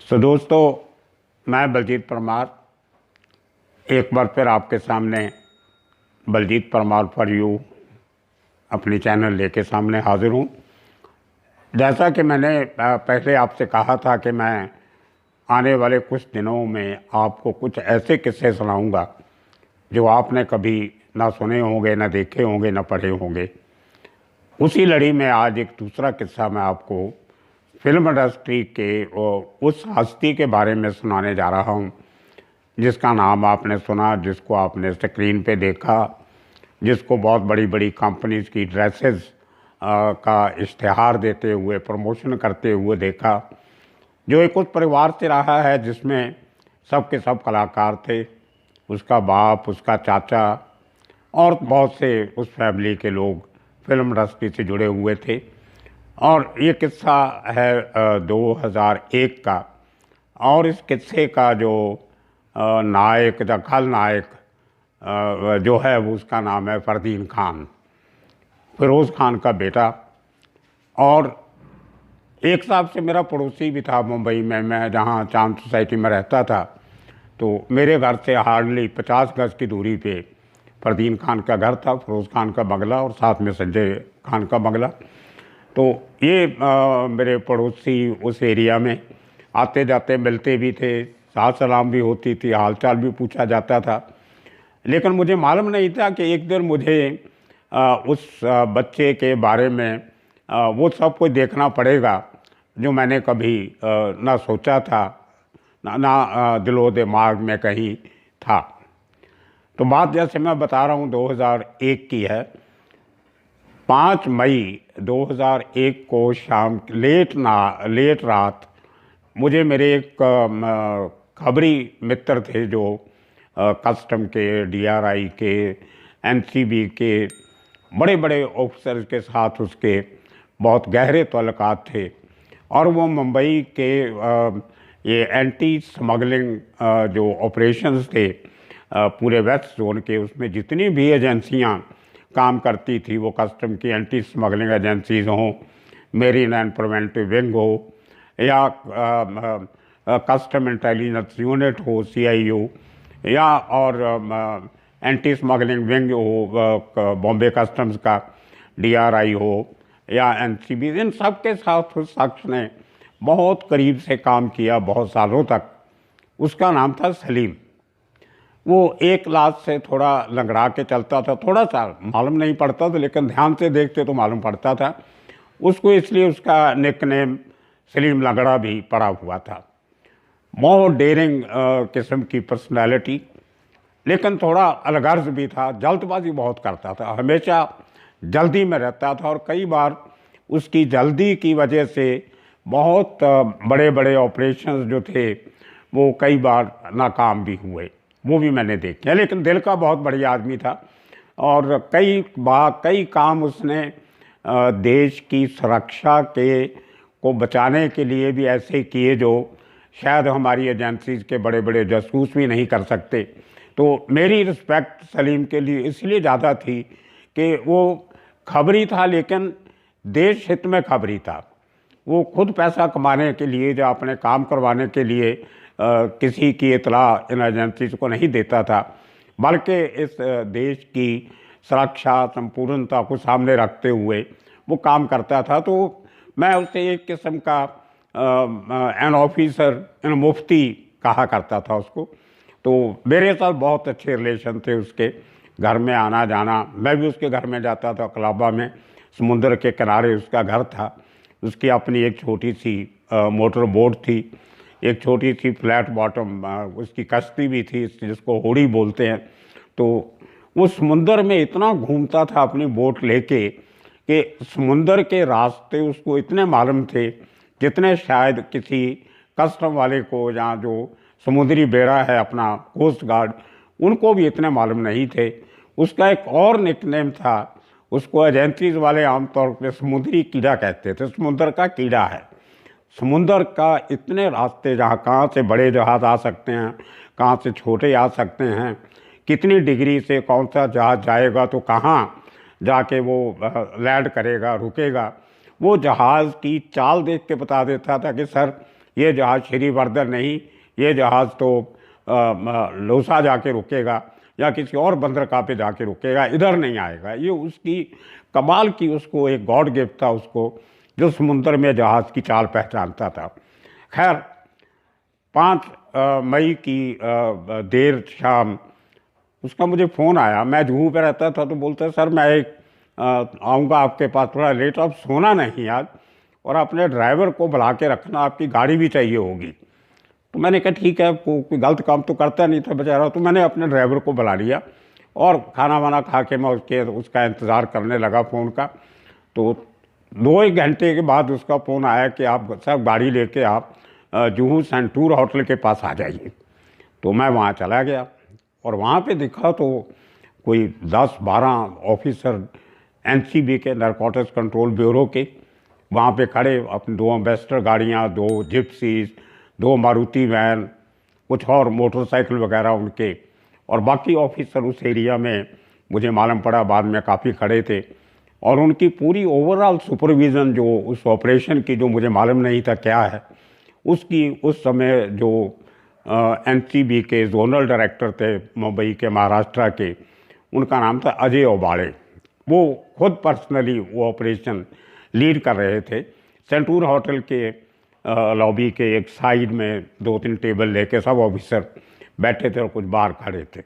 दोस्तों, मैं बलजीत परमार एक बार फिर आपके सामने बलजीत परमार फॉर यू अपनी चैनल लेके सामने हाजिर हूँ। जैसा कि मैंने पहले आपसे कहा था कि मैं आने वाले कुछ दिनों में आपको कुछ ऐसे किस्से सुनाऊंगा जो आपने कभी ना सुने होंगे, ना देखे होंगे, ना पढ़े होंगे। उसी लड़ी में आज एक दूसरा किस्सा मैं आपको फिल्म इंडस्ट्री के उस हस्ती के बारे में सुनाने जा रहा हूँ जिसका नाम आपने सुना, जिसको आपने स्क्रीन पे देखा, जिसको बहुत बड़ी बड़ी कंपनीज की ड्रेसेस का इश्तिहार देते हुए, प्रमोशन करते हुए देखा, जो एक उस परिवार से रहा है जिसमें सब के सब कलाकार थे। उसका बाप, उसका चाचा और बहुत से उस फैमिली के लोग फिल्म इंडस्ट्री से जुड़े हुए थे। और ये किस्सा है 2001 का। और इस किस्से का जो नायक या खलनायक जो है वो उसका नाम है फरदीन खान, फिरोज़ खान का बेटा। और एक हिसाब से मेरा पड़ोसी भी था मुंबई में। मैं जहाँ चांद सोसाइटी में रहता था तो मेरे घर से हार्डली 50 गज की दूरी पे फरदीन खान का घर था, फिरोज़ खान का बंगला और साथ में संजय खान का बंगला। तो ये मेरे पड़ोसी उस एरिया में आते जाते मिलते भी थे, साथ सलाम भी होती थी, हालचाल भी पूछा जाता था। लेकिन मुझे मालूम नहीं था कि एक दिन मुझे उस बच्चे के बारे में वो सब कुछ देखना पड़ेगा जो मैंने कभी ना सोचा था, ना दिलो दिमाग में कहीं था। तो बात जैसे मैं बता रहा हूँ 2001 की है। 5 मई 2001 को शाम लेट रात मुझे मेरे एक खबरी मित्र थे जो कस्टम के, डीआरआई के, एनसीबी के बड़े बड़े ऑफिसर्स के साथ उसके बहुत गहरे ताल्लुकात थे। और वो मुंबई के ये एंटी स्मगलिंग जो ऑपरेशंस थे पूरे वेस्ट जोन के, उसमें जितनी भी एजेंसियां काम करती थी, वो कस्टम की एंटी स्मगलिंग एजेंसीज हों, मेरीन एंड प्रिवेंटिव विंग हो, या कस्टम इंटेलिजेंस यूनिट हो, सीआईयू, या और एंटी स्मगलिंग विंग हो बॉम्बे कस्टम्स का, डीआरआई हो, या एनसीबी, इन सब के साथ उस शख्स ने बहुत करीब से काम किया बहुत सालों तक। उसका नाम था सलीम। वो एक लात से थोड़ा लंगड़ा के चलता था, थोड़ा सा मालूम नहीं पड़ता था, लेकिन ध्यान से देखते तो मालूम पड़ता था। उसको इसलिए उसका निकनेम सलीम लंगड़ा भी पड़ा हुआ था। बहुत डेयरिंग किस्म की पर्सनैलिटी, लेकिन थोड़ा अलगर्ज भी था। जल्दबाजी बहुत करता था, हमेशा जल्दी में रहता था, और कई बार उसकी जल्दी की वजह से बहुत बड़े बड़े ऑपरेशंस जो थे वो कई बार नाकाम भी हुए, वो भी मैंने देखे। लेकिन दिल का बहुत बढ़िया आदमी था, और कई काम उसने देश की सुरक्षा के को बचाने के लिए भी ऐसे किए जो शायद हमारी एजेंसीज के बड़े बड़े जासूस भी नहीं कर सकते। तो मेरी रिस्पेक्ट सलीम के लिए इसलिए ज़्यादा थी कि वो खबरी था, लेकिन देश हित में खबरी था। वो खुद पैसा कमाने के लिए या अपने काम करवाने के लिए किसी की इतला इन एजेंसीज को नहीं देता था, बल्कि इस देश की सुरक्षा संपूर्णता को सामने रखते हुए वो काम करता था। तो मैं उसे एक किस्म का एन ऑफिसर, एन मुफ्ती कहा करता था उसको। तो मेरे साथ बहुत अच्छे रिलेशन थे उसके, घर में आना जाना। मैं भी उसके घर में जाता था। कलाबा में समुद्र के किनारे उसका घर था। उसकी अपनी एक छोटी सी मोटर बोट थी, एक छोटी सी फ्लैट बॉटम उसकी कश्ती भी थी जिसको होड़ी बोलते हैं। तो वो समुंदर में इतना घूमता था अपनी बोट लेके कि समुंदर के रास्ते उसको इतने मालूम थे जितने शायद किसी कस्टम वाले को, या जो समुद्री बेड़ा है अपना कोस्ट गार्ड, उनको भी इतने मालूम नहीं थे। उसका एक और निकनेम था, उसको एजेंसीज वाले आमतौर पर समुद्री कीड़ा कहते थे। समुद्र का कीड़ा है। समुंदर का इतने रास्ते, जहाँ कहाँ से बड़े जहाज़ आ सकते हैं, कहाँ से छोटे आ सकते हैं, कितनी डिग्री से कौन सा जहाज़ जाएगा तो कहाँ जाके वो लैंड करेगा, रुकेगा, वो जहाज़ की चाल देख के बता देता था कि सर ये जहाज़ श्रीवर्धन नहीं, ये जहाज़ तो लौसा जाके रुकेगा या किसी और बंदरगाह पे जाके रुकेगा, इधर नहीं आएगा। ये उसकी कमाल की, उसको एक गॉड गिफ्ट था उसको, जो समुद्र में जहाज़ की चाल पहचानता था। खैर 5 मई की देर शाम उसका मुझे फ़ोन आया। मैं जुहू पे रहता था, तो बोलता सर मैं आऊँगा आपके पास थोड़ा लेट, अब सोना नहीं आज, और अपने ड्राइवर को बुला के रखना, आपकी गाड़ी भी चाहिए होगी। तो मैंने कहा ठीक है, कोई गलत काम तो करता नहीं था बेचारा। तो मैंने अपने ड्राइवर को बुला लिया और खाना वाना खा के मैं उसका इंतज़ार करने लगा फ़ोन का। तो 2-1 घंटे के बाद उसका फ़ोन आया कि आप सब गाड़ी लेके आप जुहू सेंटूर होटल के पास आ जाइए। तो मैं वहाँ चला गया और वहाँ पे देखा तो कोई 10-12 ऑफिसर एनसीबी के, नारकोटिक्स कंट्रोल ब्यूरो के, वहाँ पे खड़े, अपनी 2 एम्बेसडर गाड़ियाँ, 2 जिप्सीज, 2 मारुति वैन, कुछ और मोटरसाइकिल वगैरह उनके, और बाकी ऑफिसर उस एरिया में मुझे मालूम पड़ा बाद में काफ़ी खड़े थे। और उनकी पूरी ओवरऑल सुपरविज़न जो उस ऑपरेशन की, जो मुझे मालूम नहीं था क्या है, उसकी उस समय जो एनसीबी के जोनल डायरेक्टर थे मुंबई के, महाराष्ट्र के, उनका नाम था अजय ओबाड़े। वो खुद पर्सनली वो ऑपरेशन लीड कर रहे थे। सेंटूर होटल के लॉबी के एक साइड में 2-3 टेबल लेके सब ऑफिसर बैठे थे और कुछ बाहर खड़े थे।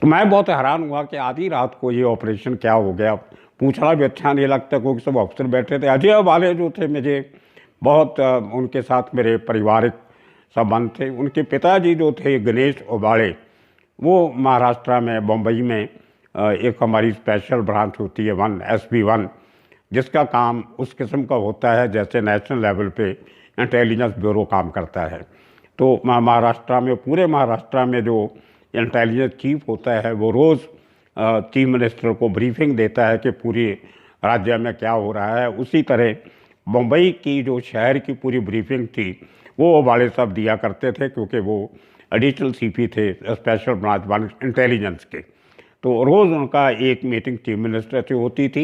तो मैं बहुत हैरान हुआ कि आधी रात को ये ऑपरेशन क्या हो गया। पूछना भी अच्छा नहीं लगता, क्योंकि सब ऑफिसर बैठे थे। अजय वाले जो थे, मुझे बहुत उनके साथ मेरे पारिवारिक संबंध थे। उनके पिताजी जो थे गणेश ओबाड़े, वो महाराष्ट्र में बम्बई में एक हमारी स्पेशल ब्रांच होती है 1 SB1, जिसका काम उस किस्म का होता है जैसे नेशनल लेवल पे इंटेलिजेंस ब्यूरो काम करता है। तो महाराष्ट्र में, पूरे महाराष्ट्र में जो इंटेलिजेंस चीफ होता है, वो रोज़ चीफ मिनिस्टर को ब्रीफिंग देता है कि पूरी राज्य में क्या हो रहा है। उसी तरह मुंबई की जो शहर की पूरी ब्रीफिंग थी, वो ओबाड़े साहब दिया करते थे, क्योंकि वो एडिशनल CP थे स्पेशल ब्रांच 1 इंटेलिजेंस के। तो रोज़ उनका एक मीटिंग चीफ मिनिस्टर से होती थी,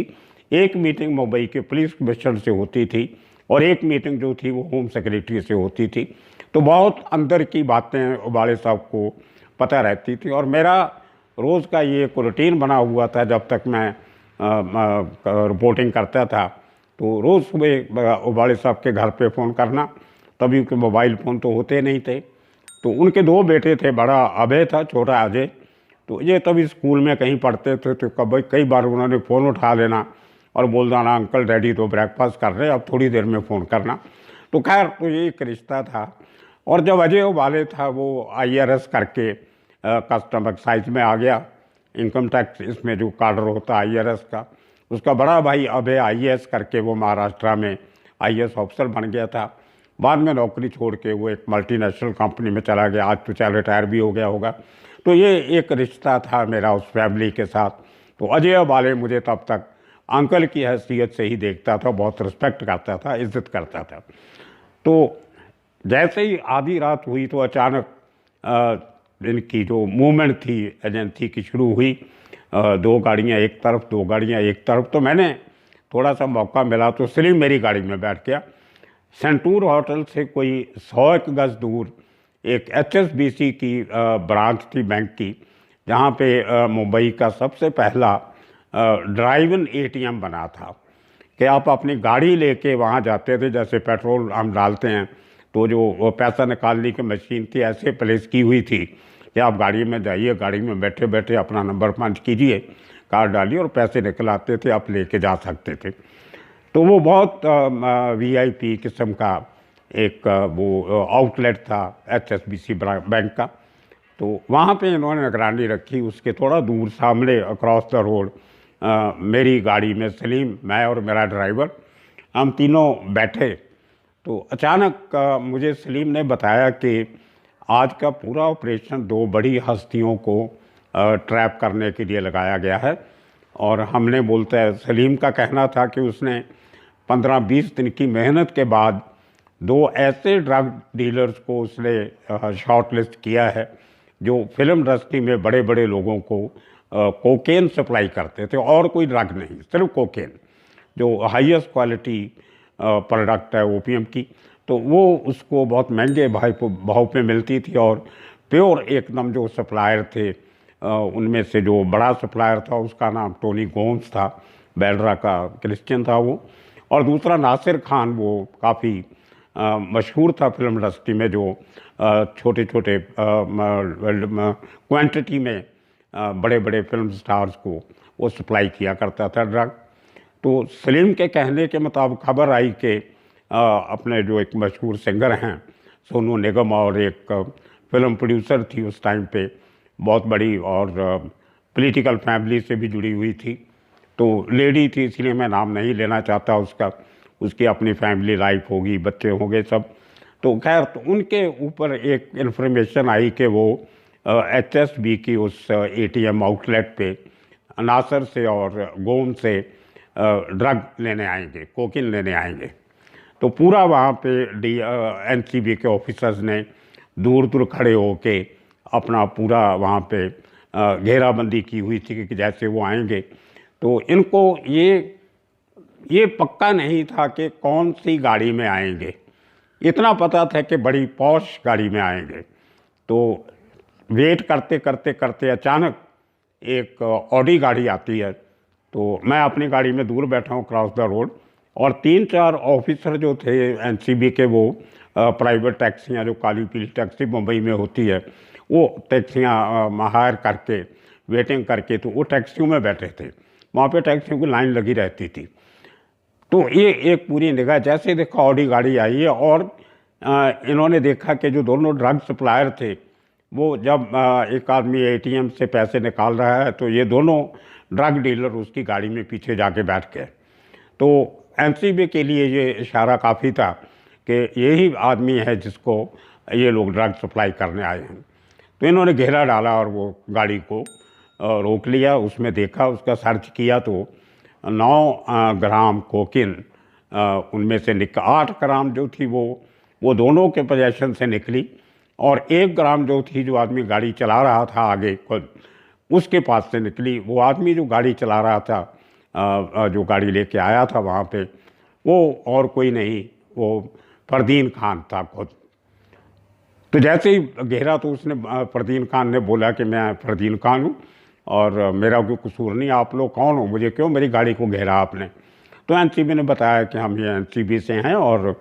एक मीटिंग मुंबई के पुलिस कमिश्नर से होती थी, और एक मीटिंग जो थी वो होम सेक्रेटरी से होती थी। तो बहुत अंदर की बातें ओबाड़े साहब को पता रहती थी। और मेरा रोज़ का ये एक रूटीन बना हुआ था, जब तक मैं रिपोर्टिंग करता था, तो रोज़ सुबह ओबाड़े साहब के घर पे फ़ोन करना। तभी के मोबाइल फ़ोन तो होते नहीं थे। तो उनके 2 बेटे थे, बड़ा अभय था, छोटा अजय। तो ये तभी स्कूल में कहीं पढ़ते थे, तो कई बार उन्होंने फ़ोन उठा लेना और बोल देना अंकल डैडी तो ब्रेकफास्ट कर रहे हैं, अब थोड़ी देर में फ़ोन करना। तो खैर, तो ये एक रिश्ता था। और जब अजय ओबाले था, वो IRS करके कस्टम एक्साइज में आ गया, इनकम टैक्स इसमें जो काडर होता है IRS का, उसका बड़ा भाई अभय IAS करके वो महाराष्ट्र में IAS ऑफिसर बन गया था। बाद में नौकरी छोड़ के वो एक मल्टीनेशनल कंपनी में चला गया, आज तो चाहे रिटायर भी हो गया होगा। तो ये एक रिश्ता था मेरा उस फैमिली के साथ। तो अजय ओबाले मुझे तब तक अंकल की हैसियत से ही देखता था, बहुत रिस्पेक्ट करता था, इज़्ज़त करता था। तो जैसे ही आधी रात हुई, तो अचानक इनकी जो मूवमेंट थी एजेंसी की शुरू हुई। 2 गाड़ियाँ एक तरफ, 2 गाड़ियाँ एक तरफ। तो मैंने थोड़ा सा मौका मिला तो सलीम मेरी गाड़ी में बैठ गया। सेंटूर होटल से कोई 100 गज दूर एक HSBC की ब्रांच थी बैंक की, जहाँ पे मुंबई का सबसे पहला ड्राइव इन ATM बना था, कि आप अपनी गाड़ी लेके वहाँ जाते थे। जैसे पेट्रोल हम डालते हैं, तो जो वो पैसा निकालने की मशीन थी ऐसे प्लेस की हुई थी कि आप गाड़ी में जाइए, गाड़ी में बैठे बैठे अपना नंबर पंच कीजिए, कार्ड डालिए और पैसे निकल आते थे, आप लेके जा सकते थे। तो वो बहुत VIP किस्म का एक वो आउटलेट था HSBC बैंक का। तो वहाँ पे इन्होंने निगरानी रखी। उसके थोड़ा दूर सामने अक्रॉस द रोड मेरी गाड़ी में सलीम, मैं और मेरा ड्राइवर, हम तीनों बैठे। तो अचानक मुझे सलीम ने बताया कि आज का पूरा ऑपरेशन 2 बड़ी हस्तियों को ट्रैप करने के लिए लगाया गया है। और हमने, बोलता है सलीम का कहना था कि उसने 15-20 दिन की मेहनत के बाद 2 ऐसे ड्रग डीलर्स को उसने शॉर्ट लिस्ट किया है, जो फिल्म इंडस्ट्री में बड़े बड़े लोगों को कोकेन सप्लाई करते थे, और कोई ड्रग नहीं, सिर्फ कोकेन, जो हाईएस्ट क्वालिटी प्रोडक्ट है ओपीएम की। तो वो उसको बहुत महंगे भाव पे मिलती थी। और प्योर एकदम जो सप्लायर थे उनमें से जो बड़ा सप्लायर था उसका नाम टोनी गोम्स था, बैलरा का क्रिश्चियन था वो। और दूसरा नासिर खान, वो काफ़ी मशहूर था फिल्म इंडस्ट्री में, जो छोटे छोटे क्वांटिटी में बड़े बड़े फिल्म स्टार्स को वो सप्लाई किया करता था ड्रग। तो सलीम के कहने के मुताबिक खबर आई कि अपने जो एक मशहूर सिंगर हैं सोनू निगम, और एक फिल्म प्रोड्यूसर थी उस टाइम पे बहुत बड़ी और पॉलिटिकल फैमिली से भी जुड़ी हुई थी, तो लेडी थी इसलिए मैं नाम नहीं लेना चाहता उसका, उसकी अपनी फैमिली लाइफ होगी, बच्चे होंगे सब। तो खैर, तो उनके ऊपर एक इन्फॉर्मेशन आई कि वो HSB की उस ATM आउटलेट पे नासर से और गोम से ड्रग लेने आएंगे, कोकीन लेने आएंगे। तो पूरा वहाँ पे NCB के ऑफिसर्स ने दूर दूर खड़े होके अपना पूरा वहाँ पे घेराबंदी की हुई थी कि जैसे वो आएंगे। तो इनको ये पक्का नहीं था कि कौन सी गाड़ी में आएंगे, इतना पता था कि बड़ी पॉश गाड़ी में आएंगे। तो वेट करते करते करते अचानक एक ऑडी गाड़ी आती है। तो मैं अपनी गाड़ी में दूर बैठा हूँ क्रॉस द रोड, और 3-4 ऑफिसर जो थे NCB के, वो प्राइवेट टैक्सियाँ, जो काली पीली टैक्सी मुंबई में होती है, वो टैक्सियाँ हायर करके वेटिंग करके तो वो टैक्सियों में बैठे थे। वहाँ पे टैक्सियों की लाइन लगी रहती थी। तो ये एक पूरी निगाह, जैसे देखा ऑडी गाड़ी आई है, और इन्होंने देखा कि जो दोनों ड्रग सप्लायर थे वो जब एक आदमी ATM से पैसे निकाल रहा है तो ये दोनों ड्रग डीलर उसकी गाड़ी में पीछे जाके बैठ गए। तो NCB के लिए ये इशारा काफ़ी था कि यही आदमी है जिसको ये लोग ड्रग सप्लाई करने आए हैं। तो इन्होंने घेरा डाला और वो गाड़ी को रोक लिया, उसमें देखा, उसका सर्च किया तो 9 ग्राम कोकीन उनमें से 8 ग्राम जो थी वो दोनों के पोजेशन से निकली, और 1 ग्राम जो थी, जो आदमी गाड़ी चला रहा था आगे खुद, उसके पास से निकली। वो आदमी जो गाड़ी चला रहा था, जो गाड़ी लेके आया था वहाँ पे, वो और कोई नहीं, वो फरदीन खान था खुद। तो जैसे ही घेरा तो उसने, फरदीन खान ने बोला कि मैं फरदीन खान हूँ और मेरा कोई कसूर नहीं, आप लोग कौन हो, मुझे क्यों मेरी गाड़ी को घेरा आपने। तो NCB ने बताया कि हम ये NCB से हैं और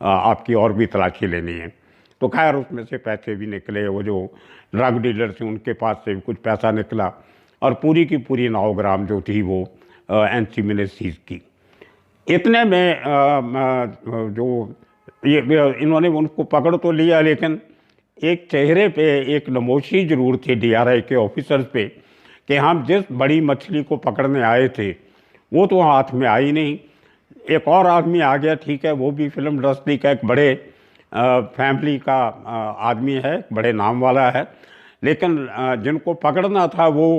आपकी और भी तलाशी लेनी है। तो खैर उसमें से पैसे भी निकले, वो जो ड्रग डीलर थे उनके पास से भी कुछ पैसा निकला, और पूरी की पूरी 9 ग्राम जो थी वो NCB ने सीज की। इतने में जो ये इन्होंने उनको पकड़ तो लिया, लेकिन एक चेहरे पे एक नमोशी जरूर थी DRI के ऑफिसर्स पे कि हम जिस बड़ी मछली को पकड़ने आए थे वो तो हाथ में आई नहीं। एक और आदमी आ गया, ठीक है, वो भी फिल्म इंडस्ट्री का एक बड़े फैमिली का आदमी है, बड़े नाम वाला है, लेकिन जिनको पकड़ना था वो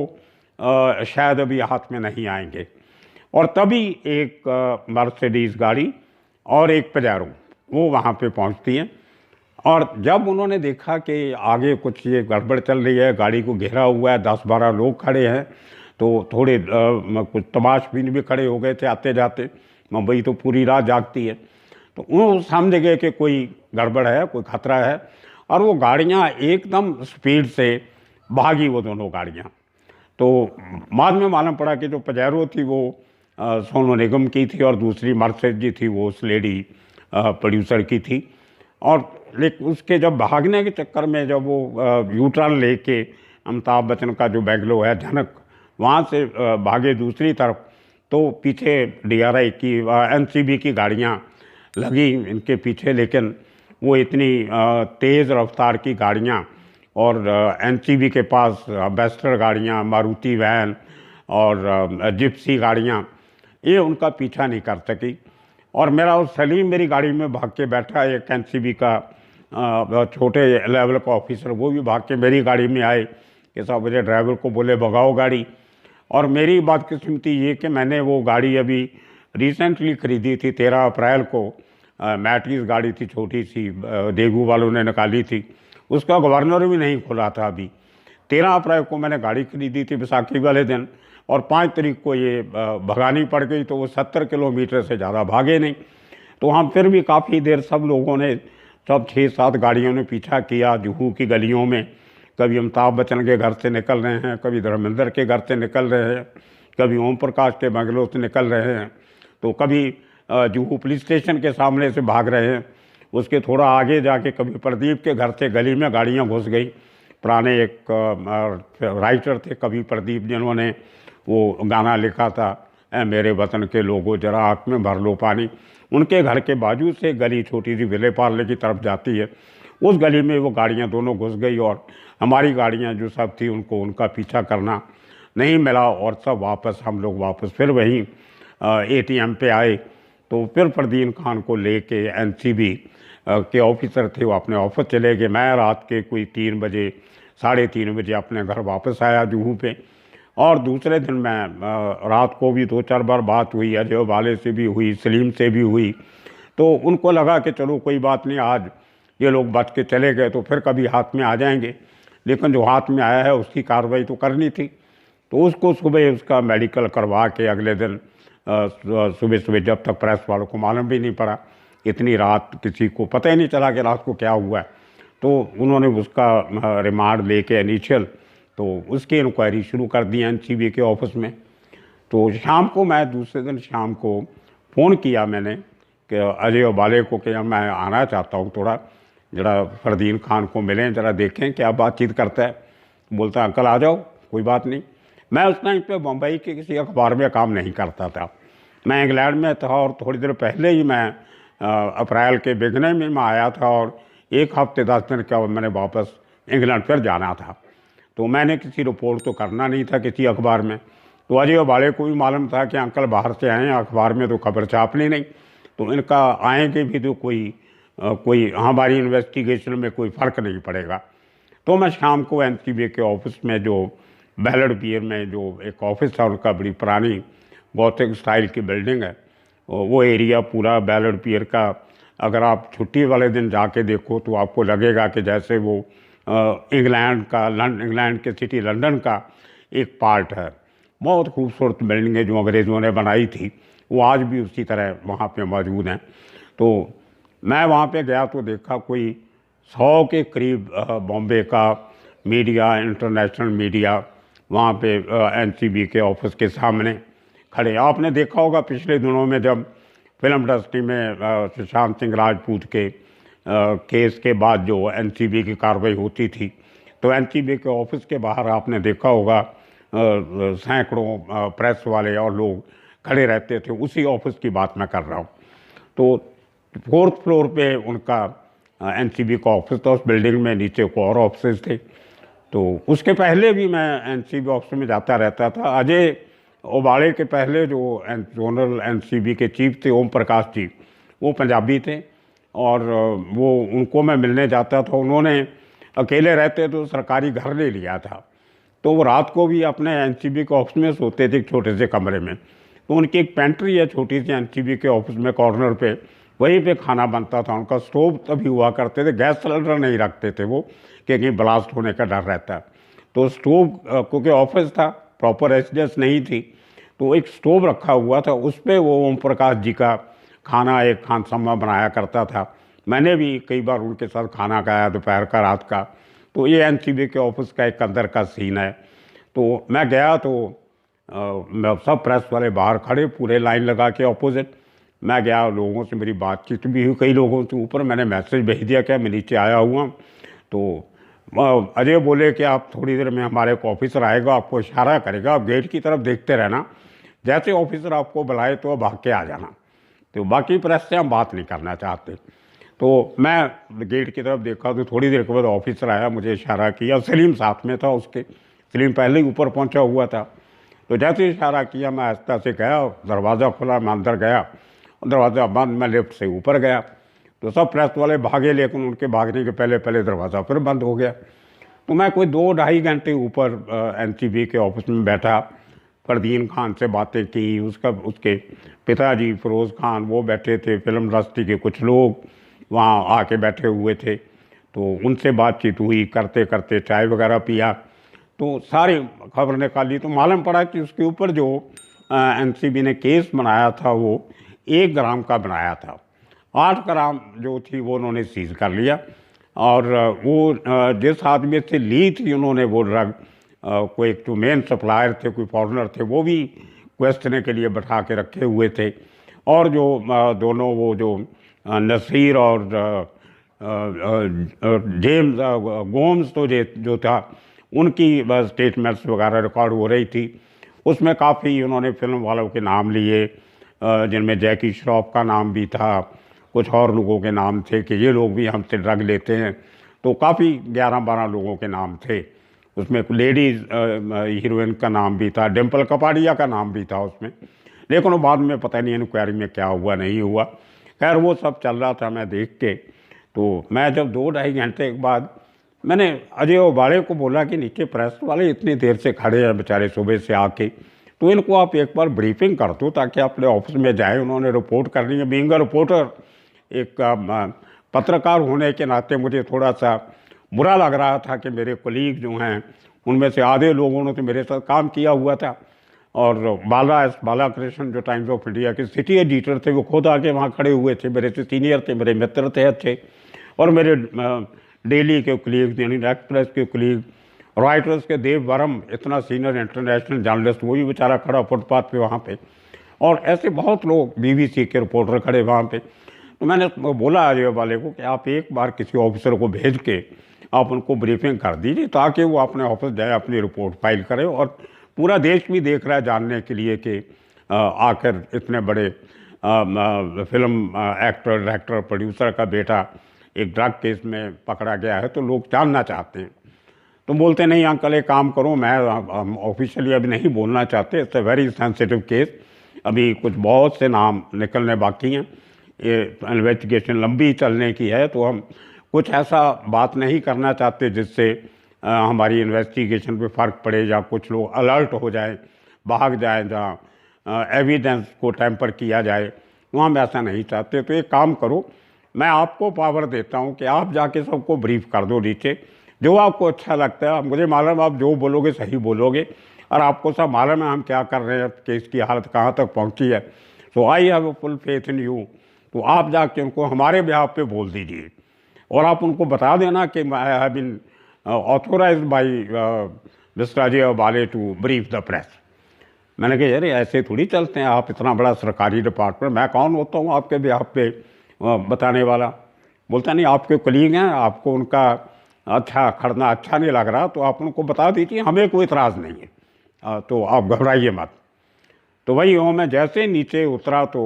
शायद अभी हाथ में नहीं आएंगे। और तभी एक मर्सिडीज़ गाड़ी और एक पजेरो वो वहाँ पे पहुँचती है, और जब उन्होंने देखा कि आगे कुछ ये गड़बड़ चल रही है, गाड़ी को घेरा हुआ है, 10-12 लोग खड़े हैं, तो थोड़े कुछ तमाशबीन भी खड़े हो गए थे आते जाते, मुंबई तो पूरी रात जागती है। तो वो समझ गए कि कोई गड़बड़ है, कोई खतरा है, और वो गाड़ियाँ एकदम स्पीड से भागी, वो दोनों गाड़ियाँ। तो बाद में मालूम पड़ा कि जो पजेरो थी वो सोनू निगम की थी, और दूसरी मर्सिडीज थी वो उस लेडी प्रोड्यूसर की थी। और लेकिन उसके जब भागने के चक्कर में जब वो U-टर्न लेके अमिताभ बच्चन का जो बेंगलो है झनक, वहाँ से भागे दूसरी तरफ, तो पीछे DRI की NCB की गाड़ियाँ लगी इनके पीछे, लेकिन वो इतनी तेज़ रफ्तार की गाड़ियाँ, और NCB के पास बेस्टर गाड़ियाँ, मारुति वैन और जिप्सी गाड़ियाँ, ये उनका पीछा नहीं कर सकी। और मेरा उस सलीम मेरी गाड़ी में भाग के बैठा, एक NCB का छोटे लेवल का ऑफिसर, वो भी भाग के मेरी गाड़ी में आए कि साहब मुझे ड्राइवर को बोले भगाओ गाड़ी। और मेरी बदकिस्मती ये कि मैंने वो गाड़ी अभी रिसेंटली ख़रीदी थी, 13 अप्रैल को, मैटिस गाड़ी थी, छोटी सी, देगू वालों ने निकाली थी, उसका गवर्नर भी नहीं खुला था अभी। 13 अप्रैल को मैंने गाड़ी खरीदी थी बैसाखी वाले दिन, और 5 तारीख को ये भगानी पड़ गई, तो वो 70 किलोमीटर से ज़्यादा भागे नहीं। तो हम फिर भी काफ़ी देर सब लोगों ने, सब 6-7 गाड़ियों ने पीछा किया जुहू की गलियों में। कभी अमिताभ बच्चन के घर से निकल रहे हैं, कभी धर्मेंद्र के घर से निकल रहे हैं, कभी ओम प्रकाश के बंगलों से निकल रहे हैं, तो कभी जुहू पुलिस स्टेशन के सामने से भाग रहे हैं। उसके थोड़ा आगे जाके कभी प्रदीप के घर से गली में गाड़ियाँ घुस गई। पुराने एक राइटर थे कवि प्रदीप, जिन्होंने वो गाना लिखा था, ऐ मेरे वतन के लोगों जरा आँख में भर लो पानी। उनके घर के बाजू से गली छोटी सी विले पार्ले की तरफ जाती है, उस गली में वो गाड़ियाँ दोनों घुस गई और हमारी गाड़ियाँ जो सब थी उनको उनका पीछा करना नहीं मिला और सब वापस, हम लोग वापस फिर वहीं ATM पे आए। तो फिर फरदीन खान को लेके NCB के ऑफिसर थे, वो अपने ऑफिस चले गए। मैं रात के कोई 3 बजे 3:30 बजे अपने घर वापस आया जुहू पे। और दूसरे दिन मैं रात को भी 2-4 बार बात हुई, अजय वाले से भी हुई, सलीम से भी हुई। तो उनको लगा कि चलो कोई बात नहीं, आज ये लोग बच के चले गए तो फिर कभी हाथ में आ जाएंगे, लेकिन जो हाथ में आया है उसकी कार्रवाई तो करनी थी। तो उसको सुबह उसका मेडिकल करवा के अगले दिन सुबह सुबह, जब तक प्रेस वालों को मालूम भी नहीं पड़ा, इतनी रात किसी को पता ही नहीं चला कि रात को क्या हुआ है, तो उन्होंने उसका रिमांड लेके इनिशियल, तो उसकी इंक्वायरी शुरू कर दी NCB के ऑफिस में। तो शाम को, मैं दूसरे दिन शाम को फ़ोन किया मैंने कि अजय वाले को कि मैं आना चाहता हूँ, थोड़ा जरा फरदीन खान को मिलें, ज़रा देखें क्या बातचीत करता है। बोलता अंकल आ जाओ, कोई बात नहीं। मैं उस टाइम पे बम्बई के किसी अखबार में काम नहीं करता था, मैं इंग्लैंड में था और थोड़ी देर पहले ही मैं अप्रैल के बिगने में मैं आया था और 1 हफ्ते 10 दिन का मैंने वापस इंग्लैंड फिर जाना था। तो मैंने किसी रिपोर्ट तो करना नहीं था किसी अखबार में। तो अजय वाले को भी मालूम था कि अंकल बाहर से आए हैं, अखबार में तो खबर छापनी नहीं, तो इनका आएंगे भी तो कोई हमारी इन्वेस्टिगेशन में कोई फ़र्क नहीं पड़ेगा। तो मैं शाम को NCB के ऑफिस में, जो बैलड पियर में जो एक ऑफिस था उनका, बड़ी पुरानी गौथिक स्टाइल की बिल्डिंग है, वो एरिया पूरा बैलड पियर का, अगर आप छुट्टी वाले दिन जाके देखो तो आपको लगेगा कि जैसे वो इंग्लैंड के सिटी लंदन का एक पार्ट है। बहुत खूबसूरत बिल्डिंग है जो अंग्रेज़ों ने बनाई थी, वो आज भी उसी तरह वहाँ पे मौजूद हैं। तो मैं वहाँ पे गया तो देखा कोई 100 के करीब बॉम्बे का मीडिया, इंटरनेशनल मीडिया वहाँ पे NCB के ऑफिस के सामने खड़े। आपने देखा होगा पिछले दिनों में जब फिल्म इंडस्ट्री में सुशांत सिंह राजपूत के केस के बाद जो NCB की कार्रवाई होती थी, तो NCB के ऑफिस के बाहर आपने देखा होगा सैकड़ों प्रेस वाले और लोग खड़े रहते थे। उसी ऑफिस की बात मैं कर रहा हूँ। तो 4th फ्लोर पे उनका NCB का ऑफिस था, उस बिल्डिंग में नीचे को और ऑफिस थे। तो उसके पहले भी मैं NCB ऑफिस में जाता रहता था। अजय वाले के पहले जो जोनल NCB के चीफ थे ओम प्रकाश जी, वो पंजाबी थे और वो उनको मैं मिलने जाता था। उन्होंने अकेले रहते तो सरकारी घर ले लिया था, तो वो रात को भी अपने NCB के ऑफिस में सोते थे, एक छोटे से कमरे में। तो उनकी एक पेंट्री है छोटी सी NCB के ऑफिस में कॉर्नर पे, वहीं पे खाना बनता था। उनका स्टोव तभी हुआ करते थे, गैस सिलेंडर नहीं रखते थे वो, क्योंकि ब्लास्ट होने का डर रहता है। तो स्टोव, क्योंकि ऑफिस था, प्रॉपर रेसिडेंस नहीं थी, तो एक स्टोव रखा हुआ था, उस पर वो ओम प्रकाश जी का खाना एक खानसमा बनाया करता था। मैंने भी कई बार उनके साथ खाना खाया, दोपहर का, रात का। तो ये NCB के ऑफिस का एक अंदर का सीन है। तो मैं गया तो सब प्रेस वाले बाहर खड़े, पूरे लाइन लगा के अपोजिट। मैं गया, लोगों से मेरी बातचीत भी हुई, कई लोगों से। ऊपर मैंने मैसेज भेज दिया कि मैं नीचे आया हुआ। तो अजय बोले कि आप थोड़ी देर में हमारे एक ऑफिसर आएगा, आपको इशारा करेगा, आप गेट की तरफ देखते रहना, जैसे ऑफिसर आपको बुलाए तो भाग के आ जाना। तो बाकी प्रेस से हम बात नहीं करना चाहते। तो मैं गेट की तरफ देखा तो थोड़ी देर के बाद ऑफिसर आया, मुझे इशारा किया। सलीम साथ में था उसके, सलीम पहले ही ऊपर पहुंचा हुआ था। तो जैसे इशारा किया मैं आहिस्ता से गया, दरवाज़ा खुला, मैं अंदर गया, दरवाज़ा बंद, मैं लिफ्ट से ऊपर गया। तो सब प्रेस वाले भागे, लेकिन उनके भागने के पहले पहले दरवाज़ा फिर बंद हो गया। तो मैं कोई 2-2.5 घंटे ऊपर NCB के ऑफिस में बैठा, फरदीन खान से बातें की। उसके पिताजी फिरोज़ खान वो बैठे थे, फिल्म इंडस्ट्री के कुछ लोग वहाँ आके बैठे हुए थे, तो उनसे बातचीत हुई। करते करते चाय वगैरह पिया, तो सारी खबर निकाली। तो मालूम पड़ा कि उसके ऊपर जो NCB ने केस बनाया था वो 1 ग्राम का बनाया था। 8 ग्राम जो थी वो उन्होंने सीज कर लिया। और वो जिस आदमी से ली थी उन्होंने वो ड्रग, कोई एक जो मेन सप्लायर थे, कोई फॉरेनर थे, वो भी क्वेश्चन के लिए बैठा के रखे हुए थे। और जो दोनों वो जो नसीर और जेम्स गोम्स तो जो था, उनकी स्टेटमेंट्स वगैरह रिकॉर्ड हो रही थी। उसमें काफ़ी उन्होंने फिल्म वालों के नाम लिए, जिनमें जैकी श्रॉफ का नाम भी था, कुछ और लोगों के नाम थे कि ये लोग भी हमसे ड्रग लेते हैं। तो काफ़ी 11-12 लोगों के नाम थे उसमें। लेडीज़ हीरोइन का नाम भी था, डिम्पल कपाड़िया का नाम भी था उसमें। लेकिन वो बाद में पता नहीं इंक्वायरी में क्या हुआ नहीं हुआ। खैर वो सब चल रहा था मैं देख के। तो मैं जब 2-2.5 घंटे के बाद मैंने अजय ओबाड़े को बोला कि नीचे प्रेस वाले इतनी देर से खड़े हैं बेचारे सुबह से आके, तो इनको आप एक बार ब्रीफिंग कर दो ताकि अपने ऑफिस में जाए, उन्होंने रिपोर्ट करनी है। बीइंग अ रिपोर्टर, एक पत्रकार होने के नाते मुझे थोड़ा सा बुरा लग रहा था कि मेरे कोलीग जो हैं उनमें से आधे लोगों ने तो मेरे साथ काम किया हुआ था। और बालाकृष्ण जो टाइम्स ऑफ इंडिया के सिटी एडिटर थे, वो खुद आके वहाँ खड़े हुए थे, मेरे से सीनियर थे, मेरे मित्र थे अच्छे। और मेरे डेली के कोलीग, यानी एक्सप्रेस के कोलीग, रॉयटर्स के देव वर्म, इतना सीनियर इंटरनेशनल जर्नलिस्ट, वो भी बेचारा खड़ा फुटपाथ पे वहाँ पे। और ऐसे बहुत लोग, BBC के रिपोर्टर खड़े वहाँ पे। तो मैंने बोला अजय वाले को कि आप एक बार किसी ऑफिसर को भेज के आप उनको ब्रीफिंग कर दीजिए ताकि वो अपने ऑफिस जाए, अपनी रिपोर्ट फाइल करे। और पूरा देश भी देख रहा है जानने के लिए कि आखिर इतने बड़े फिल्म एक्टर, डायरेक्टर, प्रोड्यूसर का बेटा एक ड्रग केस में पकड़ा गया है, तो लोग जानना चाहते हैं। तो बोलते नहीं अंकल एक काम करो, मैं ऑफिशियली अभी नहीं बोलना चाहते, it's a very sensitive case, अभी कुछ बहुत से नाम निकलने बाकी हैं, ये इन्वेस्टिगेशन लंबी चलने की है, तो हम कुछ ऐसा बात नहीं करना चाहते जिससे हमारी इन्वेस्टिगेशन पे फ़र्क पड़े या कुछ लोग अलर्ट हो जाए, भाग जाए, जहाँ एविडेंस को टैम्पर किया जाए, वहाँ हम ऐसा नहीं चाहते। तो एक काम करो, मैं आपको पावर देता हूँ कि आप जाके सबको ब्रीफ कर दो नीचे, जो आपको अच्छा लगता है। मुझे मालूम आप जो बोलोगे सही बोलोगे, और आपको सब मालूम है हम क्या कर रहे हैं, केस की हालत कहाँ तक पहुँची है। So I have a full faith in you. तो आप जाके उनको हमारे बिहाफ पे बोल दीजिए, और आप उनको बता देना कि I have been authorised by mister Ajay Obale to brief the press. मैंने कहा यार ऐसे थोड़ी चलते हैं, आप इतना बड़ा सरकारी डिपार्टमेंट, मैं कौन होता हूँ आपके बिहाफ पे बताने वाला। बोलता नहीं आपके कलीग हैं, आपको उनका अच्छा खड़ना अच्छा नहीं लग रहा, तो आप उनको बता दीजिए, हमें कोई इतराज़ नहीं है, तो आप घबराइए मत। तो वही हो, मैं जैसे नीचे उतरा तो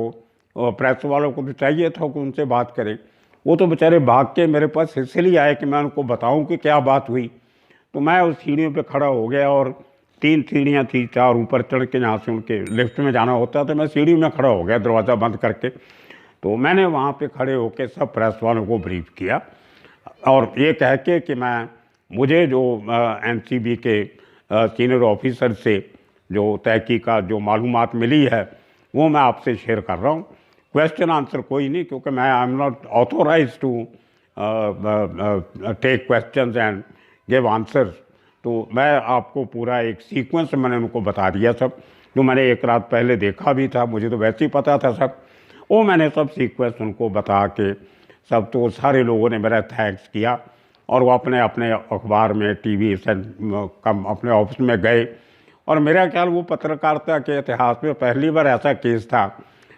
प्रेस वालों को भी चाहिए था कि उनसे बात करें। वो तो बेचारे भाग के मेरे पास इसलिए आए कि मैं उनको बताऊं कि क्या बात हुई। तो मैं उस सीढ़ियों पे खड़ा हो गया, और 3 सीढ़ियाँ थी, 4 ऊपर चढ़ के जहाँ से उनके लिफ्ट में जाना होता था, मैं सीढ़ी में खड़ा हो गया दरवाज़ा बंद करके। तो मैंने वहाँ पे खड़े होकर सब प्रेस वालों को ब्रीफ किया, और ये कह के कि मुझे जो NCB के सीनियर ऑफिसर से जो तहकीकात, जो मालूमात मिली है, वो मैं आपसे शेयर कर रहा हूँ। क्वेश्चन आंसर कोई नहीं, क्योंकि मैं I am not authorise to take questions and give answers. तो मैं आपको पूरा एक सीक्वेंस मैंने उनको बता दिया सब, जो मैंने एक रात पहले देखा भी था, मुझे तो वैसे ही पता था सब, वो मैंने सब सीक्वेंस उनको बता के सब। तो सारे लोगों ने मेरा थैंक्स किया, और वो अपने अपने अखबार में, TV से अपने ऑफिस में गए। और मेरा ख्याल वो पत्रकारिता के इतिहास में पहली बार ऐसा केस था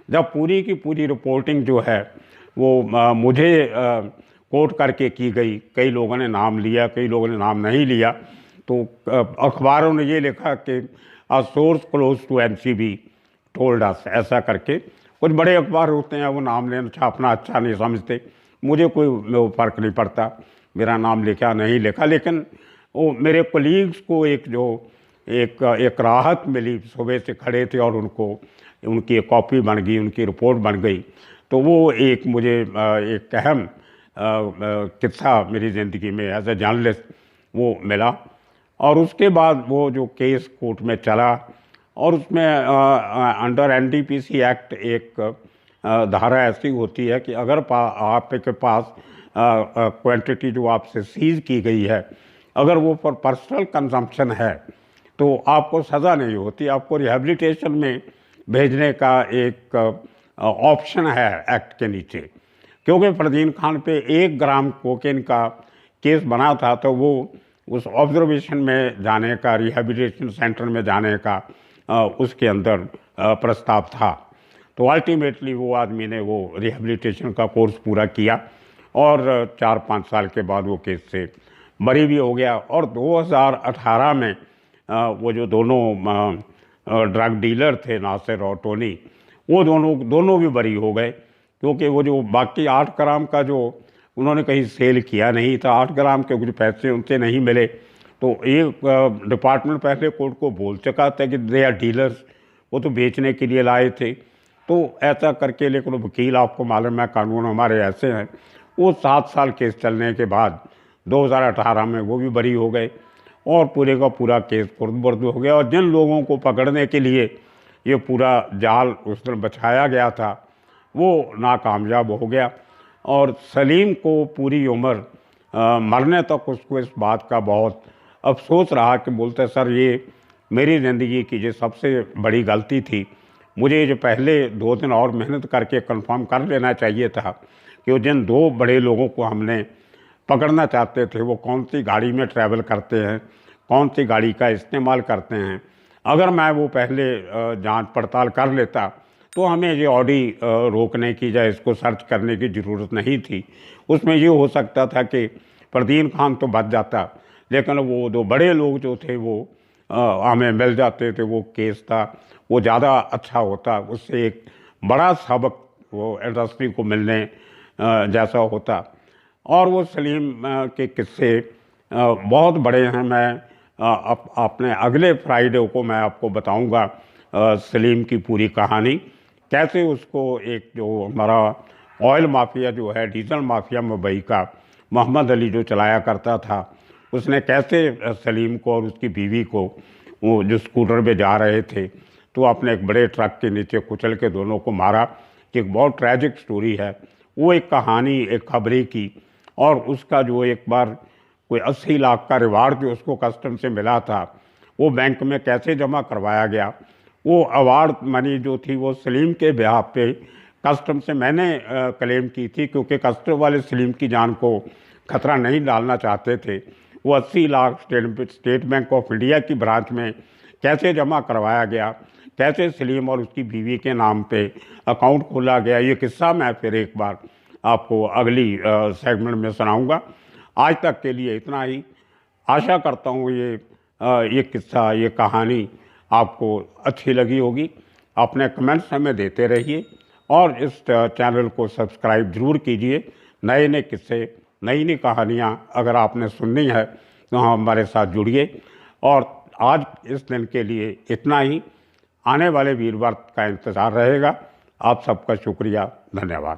जब पूरी की पूरी रिपोर्टिंग जो है वो मुझे कोट करके की गई। कई लोगों ने नाम लिया, कई लोगों ने नाम नहीं लिया। तो अखबारों ने ये लिखा कि a source close to NCB told us, ऐसा करके। कुछ बड़े अखबार होते हैं वो नाम लेना छापना अच्छा नहीं समझते, मुझे कोई फ़र्क नहीं पड़ता मेरा नाम लिखा नहीं लिखा। लेकिन वो मेरे कोलीग्स को एक राहत मिली, सुबह से खड़े थे और उनकी एक कॉपी बन गई, उनकी रिपोर्ट बन गई। तो वो एक मुझे एक अहम किस्सा मेरी ज़िंदगी में एज ए जर्नलिस्ट वो मिला। और उसके बाद वो जो केस कोर्ट में चला, और उसमें अंडर NDPC एक्ट एक धारा ऐसी होती है कि अगर आपके पास क्वांटिटी जो आपसे सीज की गई है, अगर वो फॉर पर्सनल कंजम्पशन है, तो आपको सज़ा नहीं होती, आपको रिहैबिलिटेशन में भेजने का एक ऑप्शन है एक्ट के नीचे। क्योंकि फरदीन खान पे 1 ग्राम कोकेन का केस बना था, तो वो उस ऑब्जर्वेशन में जाने का, रिहैबिलिटेशन सेंटर में जाने का उसके अंदर प्रस्ताव था। तो अल्टीमेटली वो आदमी ने वो रिहैबिलिटेशन का कोर्स पूरा किया और 4-5 साल के बाद वो केस से बरी भी हो गया। और 2018 में वो जो दोनों ड्रग डीलर थे, नासिर और टोनी, वो दोनों भी बरी हो गए, क्योंकि वो जो बाकी 8 ग्राम का जो उन्होंने कहीं सेल किया नहीं था, 8 ग्राम के कुछ पैसे उनसे नहीं मिले। तो एक डिपार्टमेंट पहले कोर्ट को बोल चुका था कि दे आर डीलर्स, वो तो बेचने के लिए लाए थे। तो ऐसा करके, लेकिन वकील आपको मालूम है कानून हमारे ऐसे हैं, वो 7 साल केस चलने के बाद 2018 में वो भी बरी हो गए और पूरे का पूरा केस खुर्द-बुर्द हो गया। और जिन लोगों को पकड़ने के लिए ये पूरा जाल उस दिन बिछाया गया था, वो नाकामयाब हो गया। और सलीम को पूरी उम्र मरने तक उसको इस बात का बहुत अफसोस रहा कि बोलते सर, ये मेरी ज़िंदगी की जो सबसे बड़ी गलती थी, मुझे जो पहले 2 दिन और मेहनत करके कंफर्म कर लेना चाहिए था कि वो जिन 2 बड़े लोगों को हमने पकड़ना चाहते थे वो कौन सी गाड़ी में ट्रैवल करते हैं, कौन सी गाड़ी का इस्तेमाल करते हैं। अगर मैं वो पहले जांच पड़ताल कर लेता तो हमें ये ऑडी रोकने की या इसको सर्च करने की ज़रूरत नहीं थी। उसमें ये हो सकता था कि फरदीन खान तो बच जाता, लेकिन वो 2 बड़े लोग जो थे वो हमें मिल जाते थे। वो केस था वो ज़्यादा अच्छा होता, उससे एक बड़ा सबक वो इंडस्ट्री को मिलने जैसा होता। और वो सलीम के किस्से बहुत बड़े हैं। मैं अपने अगले फ्राइडे को मैं आपको बताऊंगा सलीम की पूरी कहानी, कैसे उसको एक जो हमारा ऑयल माफिया जो है, डीजल माफिया मुंबई का मोहम्मद अली जो चलाया करता था, उसने कैसे सलीम को और उसकी बीवी को, वो जो स्कूटर पे जा रहे थे, तो अपने एक बड़े ट्रक के नीचे कुचल के दोनों को मारा। कि एक बहुत ट्रैजिक स्टोरी है वो, एक कहानी, एक खबरें की। और उसका जो एक बार कोई 80 लाख का रिवार्ड जो उसको कस्टम से मिला था, वो बैंक में कैसे जमा करवाया गया। वो अवार्ड मनी जो थी वो सलीम के ब्याह पे कस्टम से मैंने क्लेम की थी, क्योंकि कस्टम वाले सलीम की जान को खतरा नहीं डालना चाहते थे। वो 80 lakh state bank of India की ब्रांच में कैसे जमा करवाया गया, कैसे सलीम और उसकी बीवी के नाम पे अकाउंट खोला गया, ये किस्सा मैं फिर एक बार आपको अगली सेगमेंट में सुनाऊंगा। आज तक के लिए इतना ही। आशा करता हूँ ये किस्सा, ये कहानी आपको अच्छी लगी होगी। अपने कमेंट्स हमें देते रहिए और इस चैनल को सब्सक्राइब ज़रूर कीजिए। नए नए किस्से, नई नई कहानियाँ अगर आपने सुननी है तो हमारे साथ जुड़िए। और आज इस दिन के लिए इतना ही। आने वाले वीरवार का इंतज़ार रहेगा। आप सबका शुक्रिया, धन्यवाद।